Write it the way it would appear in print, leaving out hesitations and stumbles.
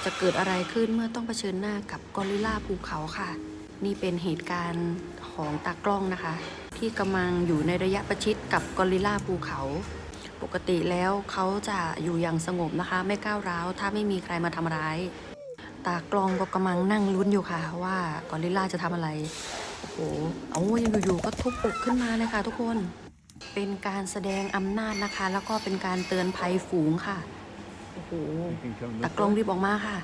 จะเกิดอะไรขึ้นเมื่อต้องเผชิญหน้ากับกอริลลาภูเขาค่ะ นี่เป็นเหตุการณ์ของตากล้องนะคะ ที่กำลังอยู่ในระยะประชิดกับกอริลลาภูเขา ปกติแล้วเขาจะอยู่อย่างสงบนะคะ ไม่ก้าวร้าวถ้าไม่มีใครมาทำร้าย ตากล้องก็กำลังนั่งลุ้นอยู่ค่ะว่ากอริลลาจะทำอะไรโอ้โหยังอยู่ๆก็ทุบอกขึ้นมาเลยค่ะทุกคนเป็นการแสดงอำนาจนะคะ แล้วก็เป็นการเตือนภัยฝูงค่ะโอ้โหตากล้องรีบออกมาค่ะ